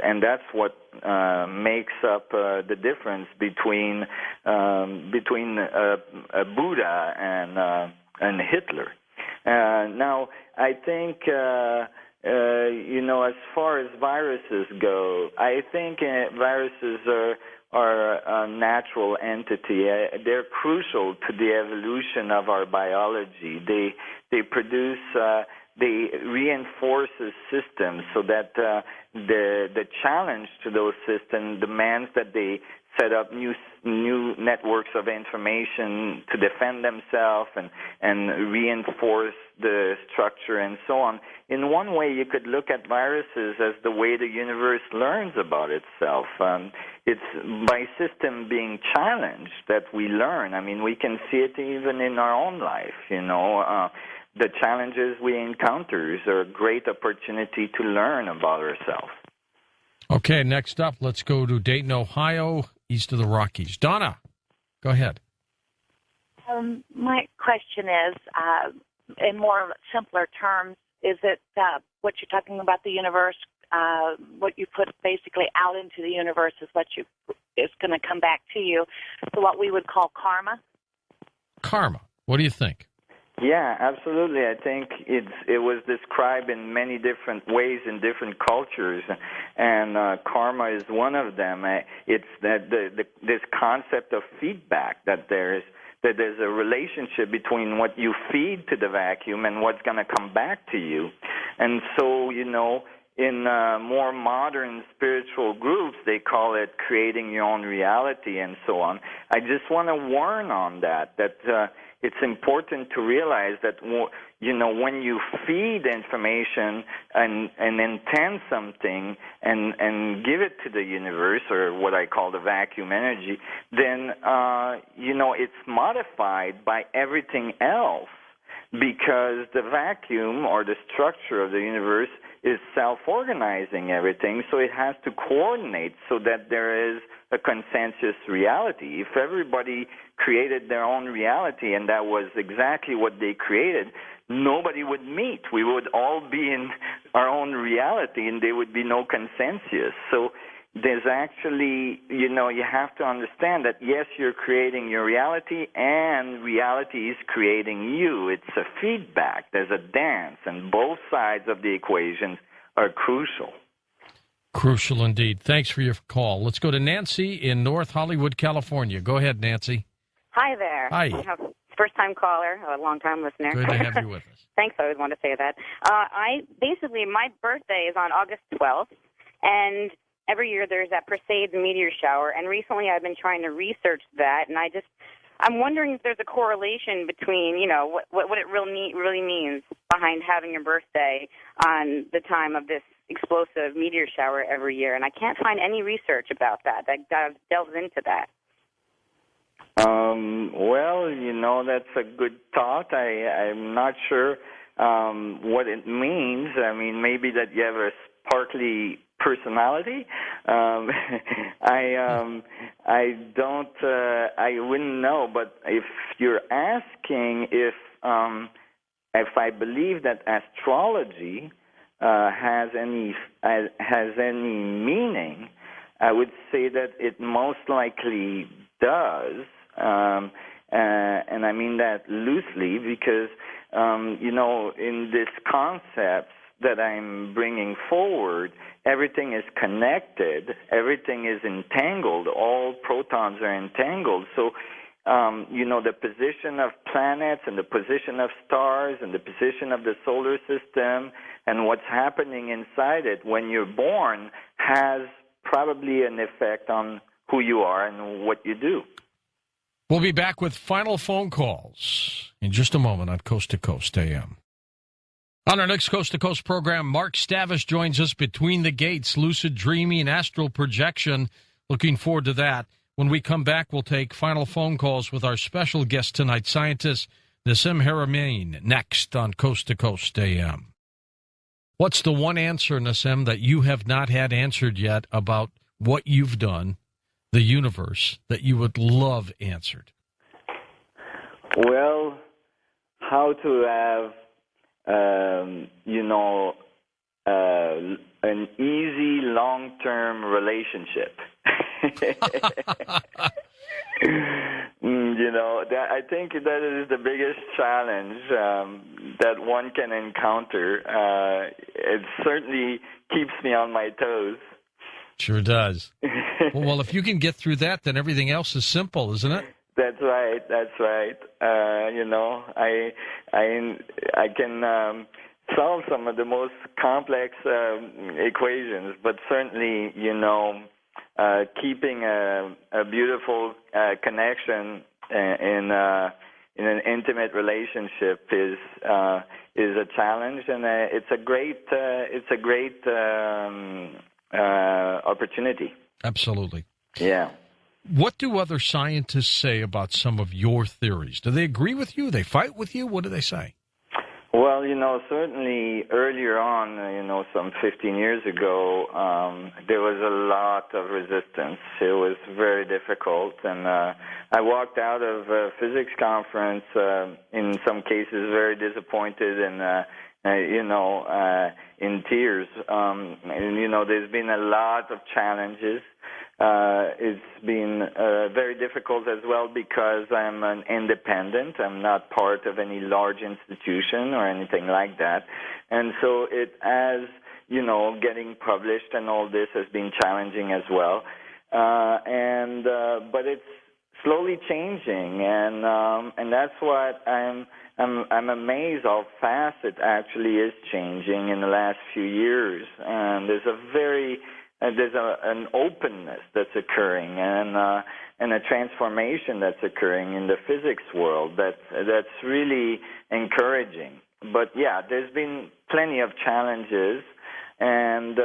and that's what makes up the difference between Buddha and Hitler. Now, I think as far as viruses go, I think viruses are a natural entity. They're crucial to the evolution of our biology. They produce, they reinforce systems so that the challenge to those systems demands that they set up new networks of information to defend themselves and reinforce the structure and so on. In one way, you could look at viruses as the way the universe learns about itself. It's by system being challenged that we learn. I mean, we can see it even in our own life, the challenges we encounter are a great opportunity to learn about ourselves. Okay, next up, let's go to Dayton, Ohio, east of the Rockies. Donna, go ahead. My question is, in more simpler terms, is it what you're talking about the universe, what you put basically out into the universe is what is going to come back to you, so what we would call karma? Karma. What do you think? Yeah, absolutely. I think it was described in many different ways in different cultures, and karma is one of them. It's that this concept of feedback, that there's a relationship between what you feed to the vacuum and what's going to come back to you. And so, in more modern spiritual groups, they call it creating your own reality and so on. I just want to warn on that it's important to realize that, when you feed information and intend something and give it to the universe, or what I call the vacuum energy, then, it's modified by everything else, because the vacuum or the structure of the universe is self-organizing everything, so it has to coordinate so that there is a consensus reality. If everybody created their own reality and that was exactly what they created, nobody would meet. We would all be in our own reality and there would be no consensus. So there's actually, you have to understand that, yes, you're creating your reality and reality is creating you. It's a feedback. There's a dance, and both sides of the equation are crucial. Crucial indeed. Thanks for your call. Let's go to Nancy in North Hollywood, California. Go ahead, Nancy. Hi there. Hi. First-time caller, a long-time listener. Good to have you with us. Thanks. I always want to say that. My birthday is on August 12th, and every year there's that Perseids meteor shower, and recently I've been trying to research that, and I'm wondering if there's a correlation between, what it really means behind having your birthday on the time of this explosive meteor shower every year, and I can't find any research about that delves into that. That's a good thought. I'm not sure what it means. I mean, maybe that you have a sparkly personality. I wouldn't know. But if you're asking if I believe that astrology has any meaning, I would say that it most likely does. And I mean that loosely because, in this concept that I'm bringing forward, everything is connected, everything is entangled, all protons are entangled. So, the position of planets and the position of stars and the position of the solar system and what's happening inside it when you're born has probably an effect on who you are and what you do. We'll be back with final phone calls in just a moment on Coast to Coast AM. On our next Coast to Coast program, Mark Stavish joins us. Between the Gates, lucid dreaming, astral projection. Looking forward to that. When we come back, we'll take final phone calls with our special guest tonight, scientist Nassim Haramein, next on Coast to Coast AM. What's the one answer, Nassim, that you have not had answered yet about what you've done, the universe, that you would love answered? Well, how to have, an easy long-term relationship. I think that is the biggest challenge that one can encounter. It certainly keeps me on my toes. Sure does. Well, if you can get through that, then everything else is simple, isn't it? That's right. I can solve some of the most complex equations, but certainly, keeping a beautiful connection in an intimate relationship is a challenge, and it's a great opportunity. Absolutely. Yeah. What do other scientists say about some of your theories? Do they agree with you? They fight with you? What do they say? Well, certainly earlier on, some 15 years ago, there was a lot of resistance. It was very difficult, and I walked out of a physics conference, in some cases very disappointed and, in tears. There's been a lot of challenges. It's been very difficult as well because I'm an independent. I'm not part of any large institution or anything like that. And so it has, getting published and all this has been challenging as well. But it's slowly changing, and that's what I'm amazed how fast it actually is changing in the last few years. And there's an openness that's occurring and a transformation that's occurring in the physics world that's really encouraging. But yeah, there's been plenty of challenges, and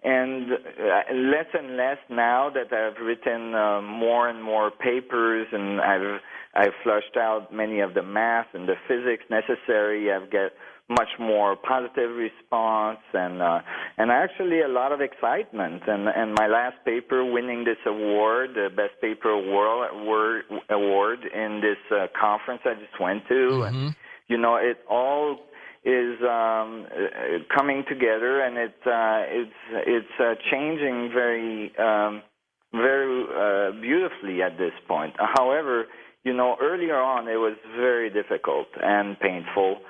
less and less now that I've written more and more papers, and I've flushed out many of the math and the physics necessary. I've got much more positive response and actually a lot of excitement. And my last paper winning this award, the Best Paper Award in this conference I just went to, Mm-hmm. and it all is coming together, and it's changing very beautifully at this point. However, earlier on it was very difficult and painful.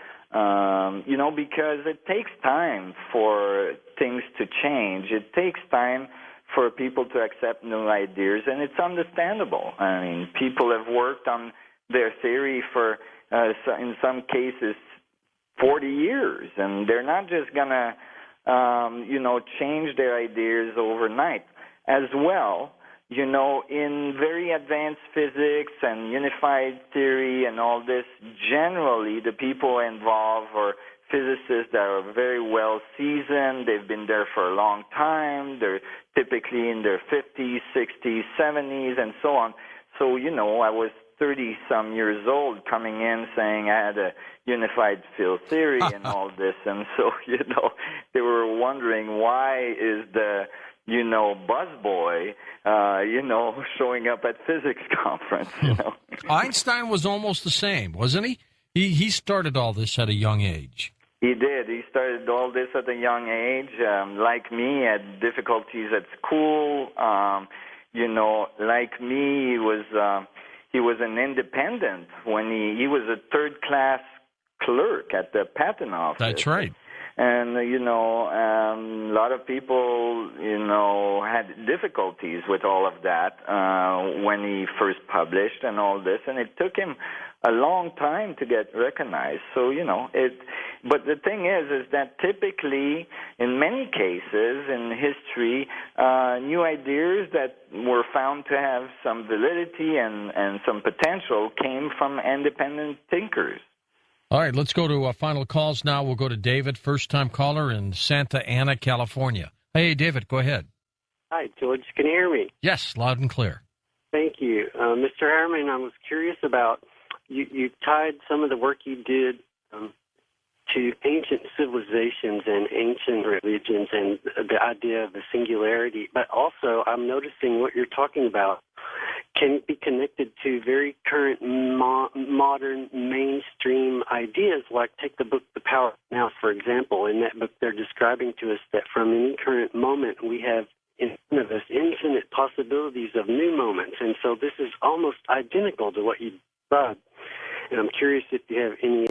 Because it takes time for things to change. It takes time for people to accept new ideas, and it's understandable. I mean, people have worked on their theory for, in some cases, 40 years, and they're not just going to, change their ideas overnight. As well, in very advanced physics and unified theory and all this, generally the people involved are physicists that are very well seasoned. They've been there for a long time. They're typically in their 50s, 60s, 70s, and so on. So, I was 30-some years old coming in saying I had a unified field theory and all this. And so, they were wondering, why is the buzzboy, showing up at physics conference, Einstein was almost the same, wasn't he? He started all this at a young age. He did. He started all this at a young age. Like me, had difficulties at school. Like me, he was an independent when he was a third-class clerk at the patent office. That's right. And, a lot of people, had difficulties with all of that when he first published and all this. And it took him a long time to get recognized. So, but the thing is that typically, in many cases in history, new ideas that were found to have some validity and some potential came from independent thinkers. All right, let's go to final calls now. We'll go to David, first-time caller in Santa Ana, California. Hey, David, go ahead. Hi, George. Can you hear me? Yes, loud and clear. Thank you. Mr. Haramein, I was curious about, you tied some of the work you did to ancient civilizations and ancient religions and the idea of the singularity, but also I'm noticing what you're talking about can be connected to very current modern mainstream ideas, like take the book The Power of Now, for example. In that book, they're describing to us that from any current moment, we have in front of us infinite possibilities of new moments. And so this is almost identical to what you described. And I'm curious if you have any